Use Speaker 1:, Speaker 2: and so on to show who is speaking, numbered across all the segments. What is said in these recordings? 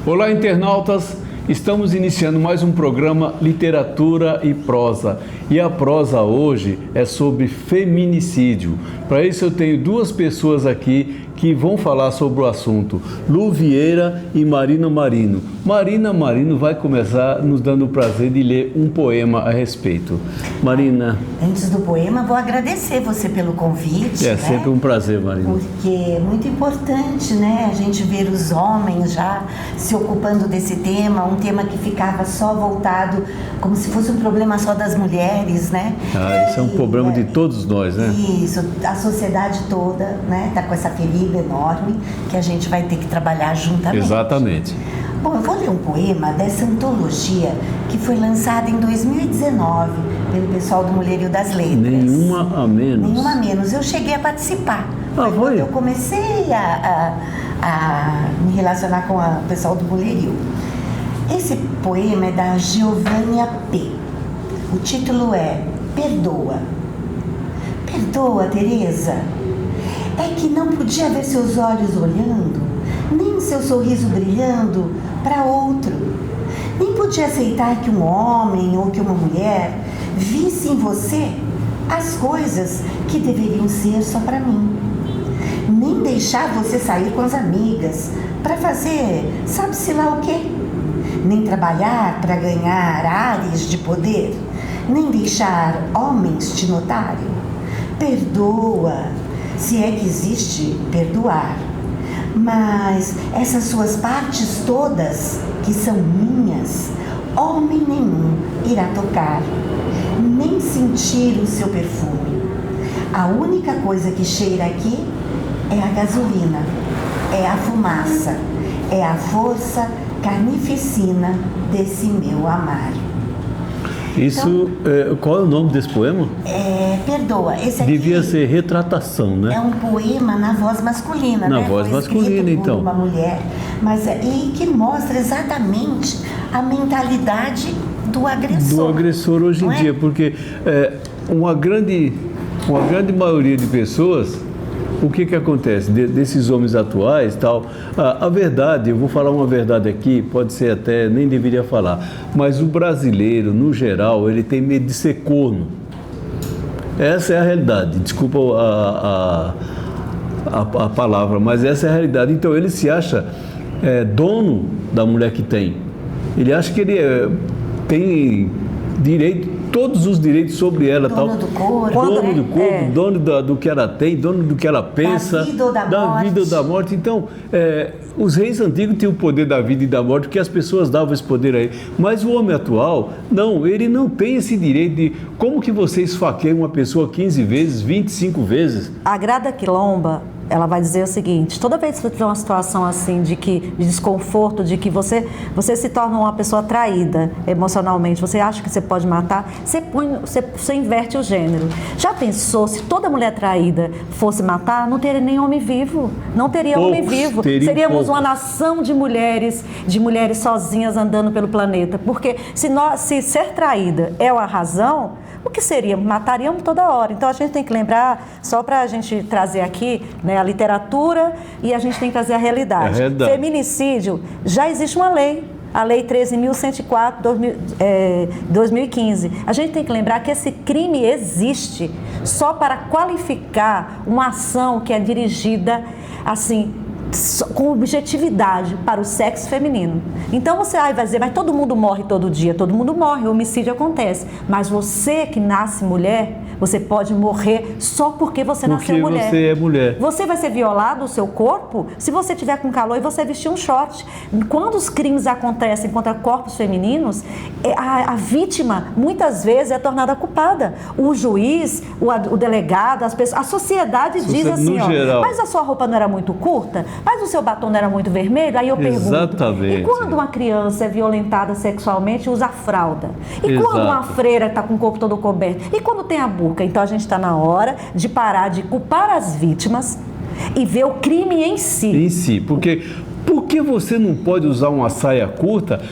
Speaker 1: Olá, internautas! Estamos iniciando mais um programa Literatura e Prosa. E a prosa hoje é sobre feminicídio. Para isso eu tenho duas pessoas aqui que vão falar sobre o assunto, Lu Vieira e Marina Marino. Marina Marino vai começar nos dando o prazer de ler um poema a respeito. Marina.
Speaker 2: Antes do poema, vou agradecer você pelo convite.
Speaker 1: É sempre um prazer, Marina.
Speaker 2: Porque é muito importante, né, a gente ver os homens já se ocupando desse tema, um tema que ficava só voltado como se fosse um problema só das mulheres, né?
Speaker 1: Isso é um problema de todos nós, né?
Speaker 2: Isso, a sociedade toda, né, tá com essa ferida enorme que a gente vai ter que trabalhar juntamente.
Speaker 1: Exatamente.
Speaker 2: Bom, eu vou ler um poema dessa antologia que foi lançada em 2019 pelo pessoal do Mulherio das Letras.
Speaker 1: Nenhuma a menos.
Speaker 2: Nenhuma a menos. Eu cheguei a participar.
Speaker 1: Foi?
Speaker 2: Quando eu comecei a me relacionar com o pessoal do Mulherio. Esse poema é da Giovânia P. O título é Perdoa. Perdoa, Teresa. É que não podia ver seus olhos olhando, nem seu sorriso brilhando para outro. Nem podia aceitar que um homem ou que uma mulher visse em você as coisas que deveriam ser só para mim. Nem deixar você sair com as amigas para fazer sabe-se lá o quê. Nem trabalhar para ganhar ares de poder. Nem deixar homens te notarem. Perdoa, se é que existe perdoar. Mas essas suas partes todas, que são minhas, homem nenhum irá tocar, nem sentir o seu perfume. A única coisa que cheira aqui é a gasolina, é a fumaça, é a força carnificina desse meu amar.
Speaker 1: Isso, então, qual é o nome desse poema?
Speaker 2: Perdoa. Esse aqui
Speaker 1: devia ser retratação, né?
Speaker 2: É um poema na voz masculina,
Speaker 1: na
Speaker 2: né?
Speaker 1: voz masculina, então.
Speaker 2: Por uma mulher, e que mostra exatamente a mentalidade do agressor.
Speaker 1: Do agressor hoje em dia, porque uma grande maioria de pessoas, o que acontece desses homens atuais, tal? A verdade, eu vou falar uma verdade aqui, pode ser até nem deveria falar, mas o brasileiro, no geral, ele tem medo de ser corno. Essa é a realidade. Desculpa a palavra, mas essa é a realidade. Então ele se acha dono da mulher que tem. Ele acha que ele tem direito, todos os direitos sobre ela,
Speaker 2: dono
Speaker 1: tal.
Speaker 2: Do corpo,
Speaker 1: dono do corpo, dono do que ela tem, dono do que ela pensa,
Speaker 2: da vida ou da morte.
Speaker 1: Vida ou da morte. Então, os reis antigos tinham o poder da vida e da morte, porque as pessoas davam esse poder aí. Mas o homem atual, não, ele não tem esse direito de... Como que você esfaqueia uma pessoa 15 vezes, 25 vezes?
Speaker 3: A Grada Quilomba, ela vai dizer o seguinte: toda vez que você tiver uma situação assim de desconforto, de que você se torna uma pessoa traída emocionalmente, você acha que você pode matar, você inverte o gênero. Já pensou se toda mulher traída fosse matar? Não teria nem homem vivo. Não teria homem vivo. Seríamos uma nação de mulheres sozinhas andando pelo planeta. Porque se ser traída é a razão, o que seria? Mataríamos toda hora. Então a gente tem que lembrar, só para a gente trazer aqui, né, a literatura, e a gente tem que trazer a realidade. Feminicídio, já existe uma lei, a Lei 13.104, 2015. A gente tem que lembrar que esse crime existe só para qualificar uma ação que é dirigida assim, com objetividade para o sexo feminino. Então você vai dizer, mas todo mundo morre todo dia. Todo mundo morre, o homicídio acontece. Mas você que nasce mulher, você pode morrer só porque você nasceu mulher.
Speaker 1: Porque você é mulher.
Speaker 3: Você vai ser violado, o seu corpo, se você tiver com calor e você vestir um short. Quando os crimes acontecem contra corpos femininos, a vítima, muitas vezes, é tornada culpada. O juiz, o delegado, as pessoas, a sociedade diz assim,
Speaker 1: geral.
Speaker 3: Mas a sua roupa não era muito curta? Mas o seu batom não era muito vermelho? Aí eu pergunto.
Speaker 1: Exatamente.
Speaker 3: E quando uma criança é violentada sexualmente, usa fralda? E quando uma freira está com o corpo todo coberto? E quando tem a burca? Então a gente está na hora de parar de culpar as vítimas e ver o crime em si.
Speaker 1: Em si, porque... Por que você não pode usar uma saia curta?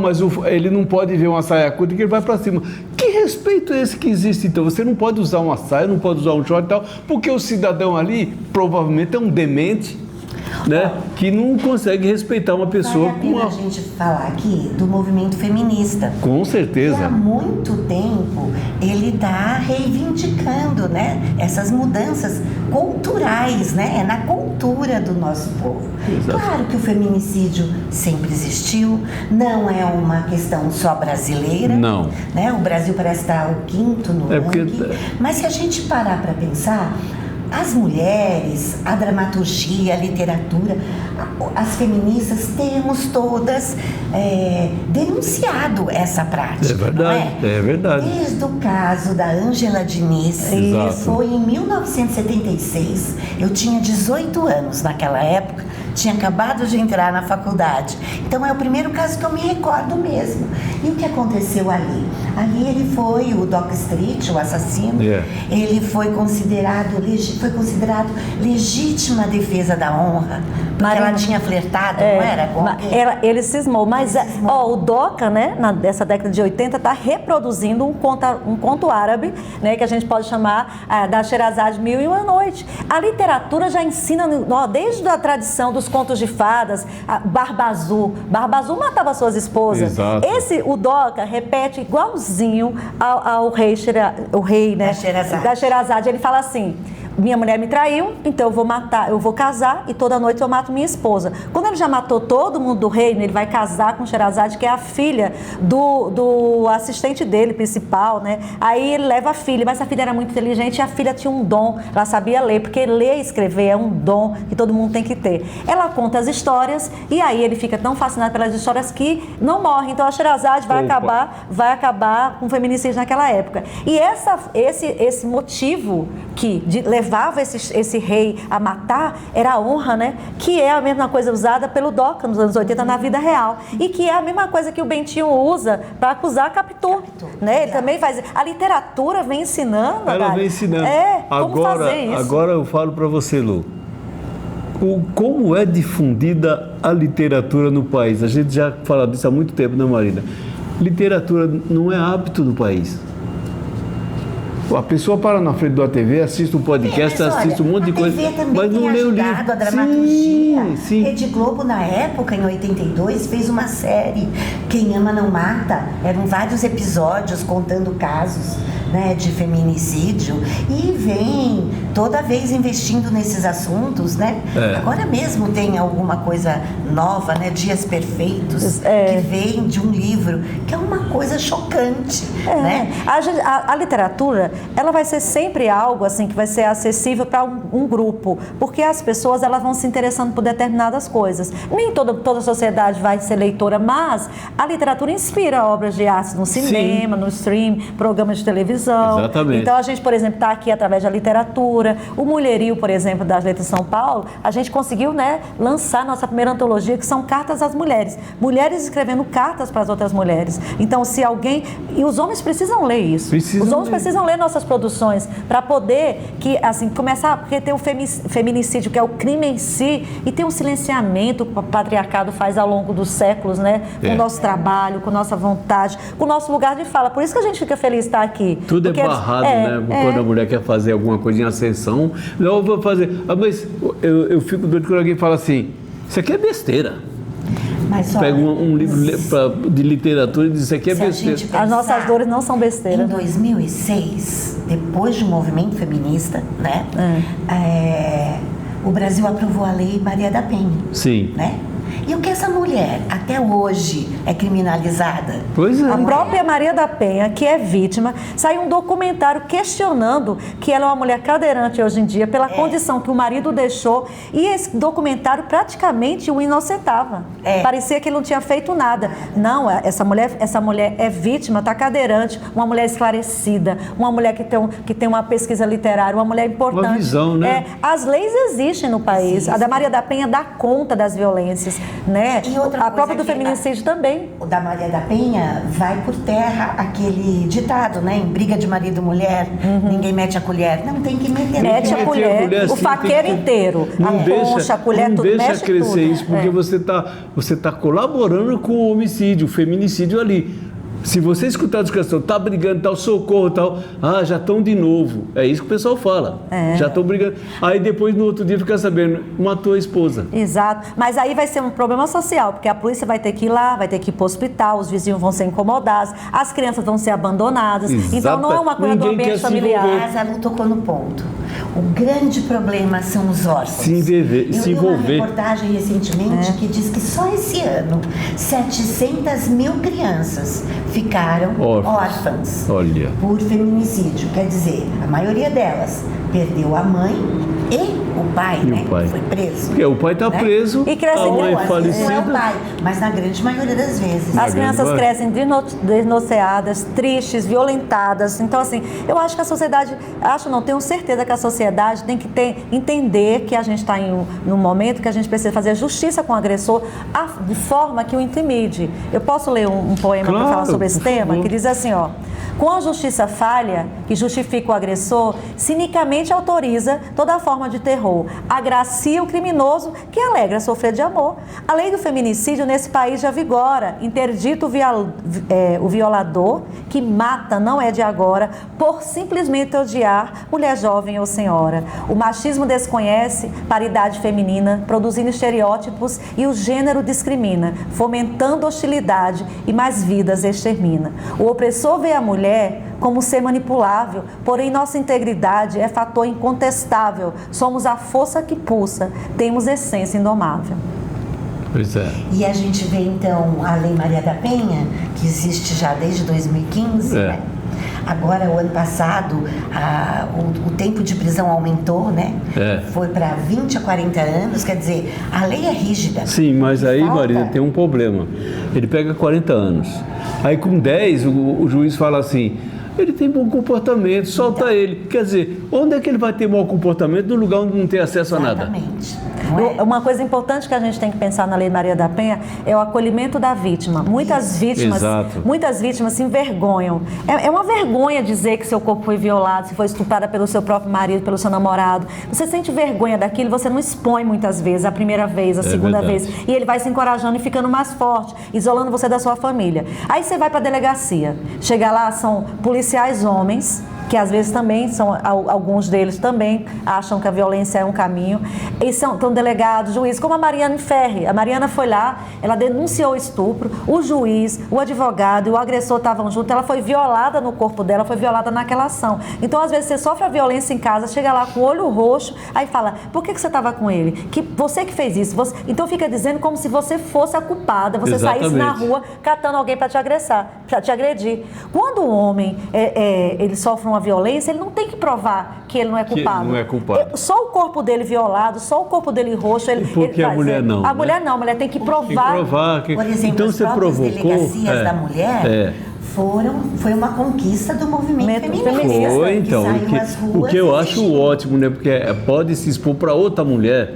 Speaker 1: Mas ele não pode ver uma saia curta que ele vai para cima. Que respeito é esse que existe, então? Você não pode usar uma saia, não pode usar um short e tal, porque o cidadão ali provavelmente é um demente. né, que não consegue respeitar uma pessoa
Speaker 2: Vale a pena a gente falar aqui do movimento feminista.
Speaker 1: Com
Speaker 2: E
Speaker 1: certeza.
Speaker 2: há muito tempo ele está reivindicando, né, essas mudanças culturais, né, na cultura do nosso povo.
Speaker 1: Exato.
Speaker 2: Claro que o feminicídio sempre existiu, não é uma questão só brasileira.
Speaker 1: Não.
Speaker 2: Né? O Brasil parece estar o quinto no ranking. Mas se a gente parar para pensar, as mulheres, a dramaturgia, a literatura, as feministas temos todas denunciado essa prática.
Speaker 1: É verdade,
Speaker 2: não é?
Speaker 1: é verdade.
Speaker 2: Desde o caso da Ângela Diniz,
Speaker 1: Exato.
Speaker 2: que foi em 1976, eu tinha 18 anos naquela época, tinha acabado de entrar na faculdade. Então é o primeiro caso que eu me recordo mesmo. E o que aconteceu ali? Ali ele foi, o Doc Street, o assassino, ele foi considerado legítima defesa da honra, porque ela tinha flertado, não era? Com
Speaker 3: ele cismou, mas o DOCA, né, dessa década de 80, está reproduzindo um conto árabe, né, que a gente pode chamar da Sherazade Mil e Uma Noite. A literatura já ensina, desde a tradição dos contos de fadas, Barba Azul matava suas esposas.
Speaker 1: Exato.
Speaker 3: O DOCA repete igualzinho ao rei, né, da Sherazade. Ele fala assim: minha mulher me traiu, então eu vou casar e toda noite eu mato minha esposa. Quando ele já matou todo mundo do reino, ele vai casar com Sherazade, que é a filha do assistente dele, principal, né? Aí ele leva a filha, mas a filha era muito inteligente e a filha tinha um dom, ela sabia ler, porque ler e escrever é um dom que todo mundo tem que ter. Ela conta as histórias e aí ele fica tão fascinado pelas histórias que não morre. Então a Sherazade vai acabar com o feminicídio naquela época. E esse motivo que levava esse rei a matar era a honra, né? Que é a mesma coisa usada pelo DOCA nos anos 80 na vida real. E que é a mesma coisa que o Bentinho usa para acusar a Capitu, né? Ele também faz. A literatura vem ensinando.
Speaker 1: Ela vem ensinando.
Speaker 3: Como fazer isso.
Speaker 1: Agora eu falo para você, Lu. Como é difundida a literatura no país? A gente já fala disso há muito tempo, né, Marina? Literatura não é hábito no país. A pessoa para na frente da TV, assiste um podcast, assiste um monte de coisa, mas não lê o livro.
Speaker 2: A dramaturgia.
Speaker 1: Sim.
Speaker 2: Rede Globo, na época, em 82, fez uma série, Quem Ama Não Mata. Eram vários episódios contando casos, né, de feminicídio, e vem toda vez investindo nesses assuntos, né? Agora mesmo tem alguma coisa nova, né? Dias Perfeitos, que vem de um livro, que é uma coisa chocante, né?
Speaker 3: A literatura, ela vai ser sempre algo assim que vai ser acessível para um grupo, porque as pessoas elas vão se interessando por determinadas coisas. Nem toda a sociedade vai ser leitora, mas a literatura inspira obras de arte no cinema, no stream, programas de televisão.
Speaker 1: Exatamente.
Speaker 3: Então a gente, por exemplo, está aqui através da literatura. O Mulherio, por exemplo, das Letras de São Paulo, a gente conseguiu, né, lançar nossa primeira antologia, que são cartas às mulheres. Mulheres escrevendo cartas para as outras mulheres. Então, se alguém... E os homens precisam ler isso. Os homens precisam ler nossas produções para poder começar, porque tem o feminicídio, que é o crime em si, e tem um silenciamento que o patriarcado faz ao longo dos séculos, né? Com o nosso trabalho, com nossa vontade, com o nosso lugar de fala. Por isso que a gente fica feliz de estar aqui.
Speaker 1: Tudo é barrado, né? Quando a mulher quer fazer alguma coisa em ascensão, não, eu vou fazer. Mas eu fico doido quando alguém fala assim: isso aqui é besteira.
Speaker 2: Mas,
Speaker 1: pega um livro de literatura e diz: isso aqui é besteira.
Speaker 3: As nossas dores não são besteira.
Speaker 2: Em 2006, depois do movimento feminista, né? O Brasil aprovou a Lei Maria da Penha.
Speaker 1: Sim.
Speaker 2: Né? E o que essa mulher, até hoje, é criminalizada?
Speaker 1: Pois é.
Speaker 3: A própria Maria da Penha, que é vítima, saiu um documentário questionando que ela é uma mulher cadeirante hoje em dia, pela condição que o marido deixou, e esse documentário praticamente o inocentava. Parecia que ele não tinha feito nada. Não, essa mulher é vítima, está cadeirante, uma mulher esclarecida, uma mulher que tem uma pesquisa literária, uma mulher importante.
Speaker 1: Uma visão, né?
Speaker 3: As leis existem no país. Sim. A da Maria da Penha dá conta das violências. Né?
Speaker 2: E outra
Speaker 3: a própria do feminicídio também.
Speaker 2: O da Maria da Penha vai por terra aquele ditado, né? Em briga de marido e mulher, ninguém mete a colher. Não, tem que meter.
Speaker 3: Mete a colher, o faqueiro inteiro. A concha, a colher, tudo mexe.
Speaker 1: Não deixa crescer
Speaker 3: tudo.
Speaker 1: Isso, porque você tá colaborando com o homicídio, o feminicídio ali. Se você escutar a discussão, tá brigando, tal, socorro, tal, já estão de novo. É isso que o pessoal fala. Já estão brigando. Aí depois, no outro dia, fica sabendo, matou a esposa.
Speaker 3: Exato. Mas aí vai ser um problema social, porque a polícia vai ter que ir lá, vai ter que ir para o hospital, os vizinhos vão ser incomodados, as crianças vão ser abandonadas.
Speaker 1: Exato.
Speaker 3: Então não é uma coisa do ambiente familiar.
Speaker 2: Mas a Lu tocou no ponto. O grande problema são os órfãos.
Speaker 1: Eu vi uma
Speaker 2: reportagem recentemente que diz que só esse ano 700 mil crianças ficaram órfãs por feminicídio. Quer dizer, a maioria delas perdeu a mãe e o pai, né? Foi preso.
Speaker 1: Porque o pai está preso,
Speaker 3: e crescem
Speaker 1: a mãe falecida.
Speaker 2: Não é o pai, mas na grande maioria das vezes.
Speaker 3: As crianças crescem desnorteadas, tristes, violentadas. Então, assim, eu acho que a sociedade, tenho certeza que a sociedade tem que entender que a gente está num momento que a gente precisa fazer justiça com o agressor de forma que o intimide. Eu posso ler um poema para falar sobre esse tema? Que diz assim, com a justiça falha, que justifica o agressor, cinicamente autoriza toda forma de terror, agracia o criminoso que alegra sofrer de amor. A lei do feminicídio nesse país já vigora, interdita o violador que mata, não é de agora, por simplesmente odiar mulher jovem ou senhora. O machismo desconhece paridade feminina, produzindo estereótipos, e o gênero discrimina, fomentando hostilidade e mais vidas extermina. O opressor vê a mulher como ser manipulável, porém nossa integridade é fator incontestável. Somos a força que pulsa, temos essência indomável.
Speaker 1: Pois é.
Speaker 2: E a gente vê então a Lei Maria da Penha, que existe já desde 2015, né? Agora, o ano passado, o tempo de prisão aumentou, né? Foi para 20 a 40 anos, quer dizer, a lei é rígida.
Speaker 1: Sim, mas aí, Maria, tem um problema. Ele pega 40 anos. Aí, com 10, o juiz fala assim, ele tem bom comportamento, solta ele. Quer dizer, onde é que ele vai ter mau comportamento no lugar onde não tem acesso a nada?
Speaker 2: Exatamente.
Speaker 3: Uma coisa importante que a gente tem que pensar na Lei Maria da Penha é o acolhimento da vítima. Muitas vítimas se envergonham. É uma vergonha dizer que seu corpo foi violado, se foi estuprada pelo seu próprio marido, pelo seu namorado. Você sente vergonha daquilo, você não expõe muitas vezes, a primeira vez, a segunda vez. E ele vai se encorajando e ficando mais forte, isolando você da sua família. Aí você vai para a delegacia. Chega lá, são policiais homens, que às vezes também alguns deles também acham que a violência é um caminho, e são delegados, juízes, como a Mariana Ferri. A Mariana foi lá, ela denunciou o estupro, o juiz, o advogado e o agressor estavam juntos, ela foi violada no corpo dela, foi violada naquela ação. Então, às vezes, você sofre a violência em casa, chega lá com o olho roxo, aí fala, por que você estava com ele? Você que fez isso. Então, fica dizendo como se você fosse a culpada, você saísse na rua catando alguém para te agredir. Quando o homem ele sofre uma violência, ele não tem que provar que ele não é culpado.
Speaker 1: Não é culpado.
Speaker 3: Só o corpo dele violado, só o corpo dele roxo.
Speaker 1: Porque a mulher não.
Speaker 3: A mulher não, a mulher tem que provar.
Speaker 2: Por exemplo, então, as próprias delegacias da mulher foi uma conquista do movimento feminista.
Speaker 1: Foi, então. O que eu acho ótimo, né? Porque pode se expor para outra mulher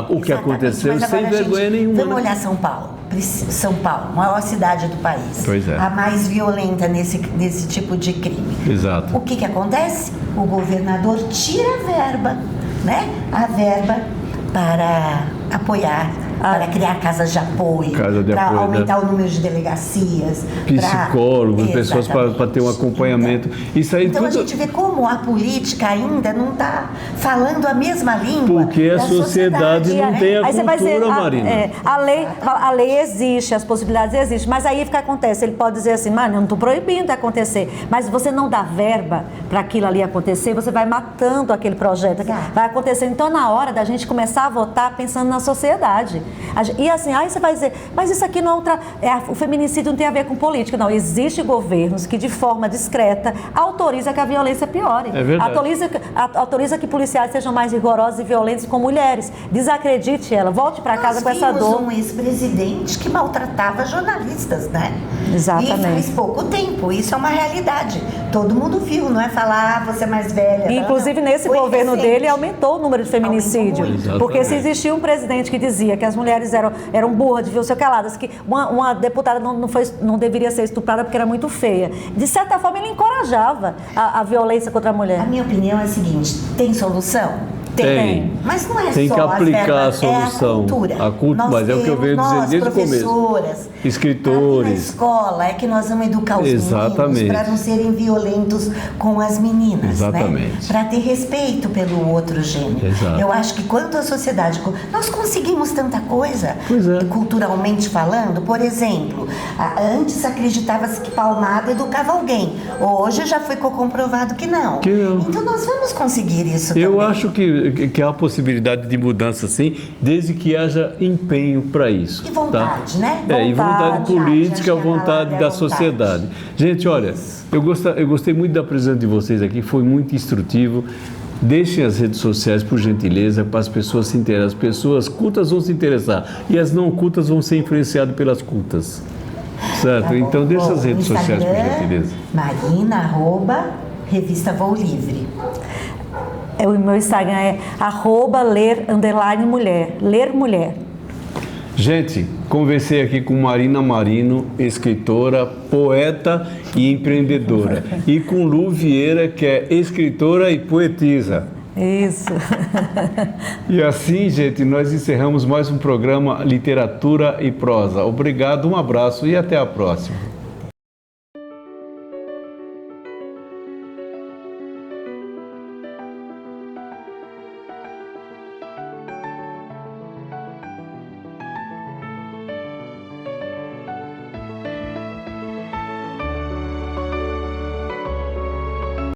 Speaker 1: o que aconteceu sem vergonha nenhuma.
Speaker 2: Vamos olhar São Paulo. São Paulo, maior cidade do país.
Speaker 1: Pois é.
Speaker 2: A mais violenta nesse tipo de crime.
Speaker 1: Exato.
Speaker 2: O que acontece? O governador tira a verba, né? A verba para apoiar, para criar casas de apoio, para aumentar o número de delegacias,
Speaker 1: psicólogos, pessoas para ter um acompanhamento.
Speaker 2: Então a gente vê como a política ainda não está falando a mesma língua.
Speaker 1: Porque a sociedade não tem a cultura, Marina.
Speaker 3: A lei existe, as possibilidades existem, mas aí o que acontece? Ele pode dizer assim, mas eu não estou proibindo de acontecer, mas você não dá verba para aquilo ali acontecer, você vai matando aquele projeto, vai acontecer. Então, na hora da gente começar a votar pensando na sociedade. E assim, aí você vai dizer, mas isso aqui não o feminicídio não tem a ver com política. Não, existem governos que de forma discreta autoriza que a violência piore.
Speaker 1: É verdade.
Speaker 3: Autoriza que policiais sejam mais rigorosos e violentos com mulheres. Desacredite ela, volte para casa com essa dor.
Speaker 2: Nós vimos um ex-presidente que maltratava jornalistas, né?
Speaker 3: Exatamente.
Speaker 2: E faz pouco tempo, isso é uma realidade. Todo mundo viu, não é falar, você é mais velha.
Speaker 3: Inclusive, nesse governo dele, aumentou o número de feminicídio. Porque se existia um presidente que dizia que as mulheres eram burras, deviam ser caladas, que uma deputada não deveria ser estuprada porque era muito feia. De certa forma, ele encorajava a violência contra a mulher.
Speaker 2: A minha opinião é a seguinte, tem solução?
Speaker 1: Tem.
Speaker 2: Mas não é
Speaker 1: Tem
Speaker 2: só
Speaker 1: que aplicar a
Speaker 2: verbas, é a
Speaker 1: solução.
Speaker 2: cultura.
Speaker 1: Mas é o que eu venho dizendo desde o começo.
Speaker 2: Professoras,
Speaker 1: Escritores.
Speaker 2: na escola é que nós vamos educar os
Speaker 1: Exatamente.
Speaker 2: meninos para não serem violentos com as meninas,
Speaker 1: Exatamente.
Speaker 2: né? Para ter respeito pelo outro gênero.
Speaker 1: Exato.
Speaker 2: Eu acho que quanto à sociedade, nós conseguimos tanta coisa,
Speaker 1: Pois é.
Speaker 2: culturalmente falando. Por exemplo, antes acreditava-se que palmada educava alguém. Hoje já foi comprovado que não.
Speaker 1: Que não.
Speaker 2: Então nós vamos conseguir isso
Speaker 1: Eu
Speaker 2: também.
Speaker 1: acho que há possibilidade de mudança, sim, desde que haja empenho para isso.
Speaker 2: E vontade, né?
Speaker 1: E vontade política,
Speaker 2: acho que a
Speaker 1: vontade
Speaker 2: palavra é
Speaker 1: da
Speaker 2: vontade.
Speaker 1: sociedade. Gente, olha, eu gostei muito da presença de vocês aqui, foi muito instrutivo. Deixem as redes sociais, por gentileza, para as pessoas se interessarem. As pessoas cultas vão se interessar e as não cultas vão ser influenciadas pelas cultas. Certo?
Speaker 2: Tá bom.
Speaker 1: Então, deixa as
Speaker 2: Bom,
Speaker 1: redes sociais, por
Speaker 2: Instagram,
Speaker 1: gentileza.
Speaker 2: Marina, @revista Voo Livre.
Speaker 3: O meu Instagram é @ler_mulher. Ler mulher.
Speaker 1: Gente, conversei aqui com Marina Marino, escritora, poeta e empreendedora. E com Lu Vieira, que é escritora e poetisa.
Speaker 3: Isso.
Speaker 1: E assim, gente, nós encerramos mais um programa Literatura e Prosa. Obrigado, um abraço e até a próxima.